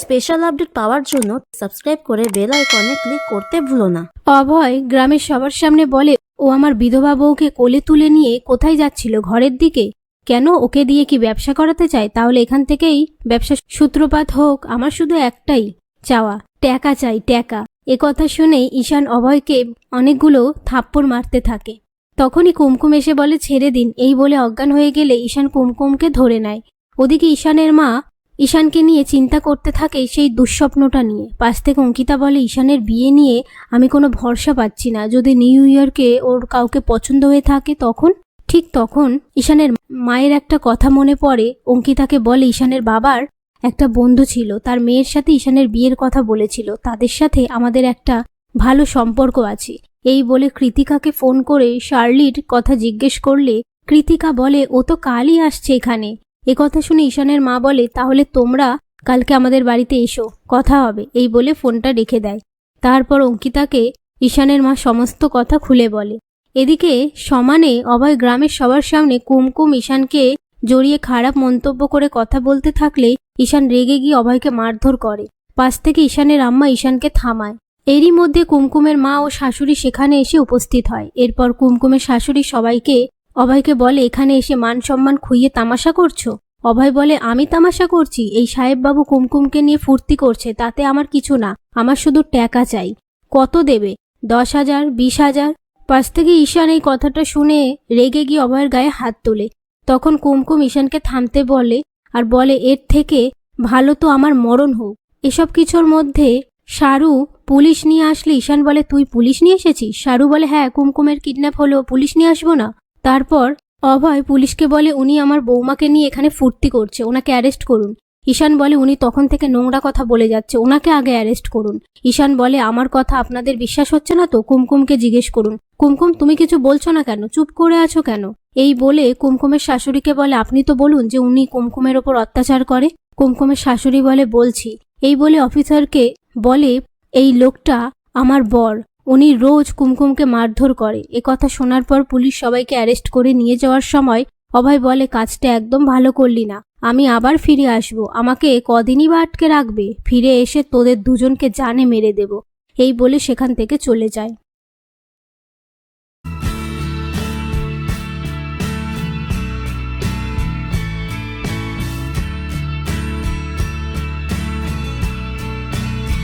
Special update পাওয়ার জন্য subscribe করে bell আইকনে ক্লিক করতে ভুলো না। অভয় গ্রামের সবার সামনে বলে, ও আমার বিধবা বউকে কোলে তুলে নিয়ে কোথায় যাচ্ছিল? ঘরের দিকে। কেন? ওকে দিয়ে কি ব্যবসা করাতে চায়? তাহলে এখান থেকেই ব্যবসা সূত্রপাত হোক। আমার শুধু একটাই চাওয়া, টাকা চাই, টাকা। এ কথা শুনেই ঈশান অভয়কে অনেকগুলো থাপ্পড় মারতে থাকে। তখনই কুমকুম এসে বলে, ছেড়ে দিন। এই বলে অজ্ঞান হয়ে গেলে ঈশান কুমকুমকে ধরে নেয়। ওদিকে ঈশানের মা ঈশানকে নিয়ে চিন্তা করতে থাকে সেই দুঃস্বপ্নটা নিয়ে। পাশ থেকে অঙ্কিতা বলে, ঈশানের বিয়ে নিয়ে আমি কোনো ভরসা পাচ্ছি না। যদি নিউ ইয়র্কে ওর কাউকে পছন্দ হয়ে থাকে তখন? ঠিক তখন ঈশানের মায়ের একটা কথা মনে পড়ে। অঙ্কিতাকে বলে, ঈশানের বাবার একটা বন্ধু ছিল, তার মেয়ের সাথে ঈশানের বিয়ের কথা বলেছিল। তাদের সাথে আমাদের একটা ভালো সম্পর্ক আছে। এই বলে কৃতিকাকে ফোন করে শার্লির কথা জিজ্ঞেস করলে কৃতিকা বলে, ও তো কালই আসছে এখানে। এ কথা শুনে ঈশানের মা বলে, তাহলে তোমরা কালকে আমাদের বাড়িতে এসো, কথা হবে। এই বলে ফোনটা রেখে দেয়। তারপর অঙ্কিতাকে ঈশানের মা সমস্ত কথা খুলে বলে। এদিকে সমানে অভয় গ্রামের সবার সামনে কুমকুম ঈশানকে জড়িয়ে খারাপ মন্তব্য করে কথা বলতে থাকলে ঈশান রেগে গিয়ে অভয়কে মারধর করে। পাশ থেকে ঈশানের আম্মা ঈশানকে থামায়। এরই মধ্যে কুমকুমের মা ও শাশুড়ি সেখানে এসে উপস্থিত হয়। এরপর কুমকুমের শাশুড়ি অভয়কে বলে, এখানে এসে মান সম্মান খুইয়ে তামাশা করছো? অভয় বলে, আমি তামাশা করছি? এই সাহেববাবু কুমকুমকে নিয়ে ফুর্তি করছে, তাতে আমার কিছু না। আমার শুধু টাকা চাই। কত দেবে? 10,000, 20,000? পাশ থেকে ঈশান এই কথাটা শুনে রেগে গিয়ে অভয়ের গায়ে হাত তোলে। তখন কুমকুম ঈশানকে থামতে বলে আর বলে, এর থেকে ভালো তো আমার মরণ হোক। এসব কিছুর মধ্যে শারু পুলিশ নিয়ে আসলে ঈশান বলে, তুই পুলিশ নিয়ে এসেছিস? শারু বলে, হ্যাঁ, কুমকুমের কিডন্যাপ হলো, পুলিশ নিয়ে আসবো না? তারপর অভয় পুলিশকে বলে, উনি আমার বৌমাকে নিয়ে এখানে ফুর্তি করছে, ওনাকে অ্যারেস্ট করুন। ঈশান বলে, উনি তখন থেকে নোংরা কথা বলে যাচ্ছে, ওনাকে আগে অ্যারেস্ট করুন। ঈশান বলে, আমার কথা আপনাদের বিশ্বাস হচ্ছে না তো? কুমকুমকে জিজ্ঞেস করুন। কুমকুম, তুমি কিছু বলছো না কেন? চুপ করে আছো কেন? এই বলে কুমকুমের শাশুড়িকে বলে, আপনি তো বলুন যে উনি কুমকুমের ওপর অত্যাচার করে। কুমকুমের শাশুড়ি বলে, বলছি। এই বলে অফিসারকে বলে, এই লোকটা আমার বর, উনি রোজ কুমকুমকে মারধর করে। এ কথা শোনার পর পুলিশ সবাইকে অ্যারেস্ট করে নিয়ে যাওয়ার সময় অভয় বলে, কাজটা একদম ভালো করলি না, আমি আবার ফিরে আসব। আমাকে কদিনই বা আটকে রাখবে? ফিরে এসে তোদের দুজনকে জানে মেরে দেব। এই বলে সেখান থেকে চলে যায়।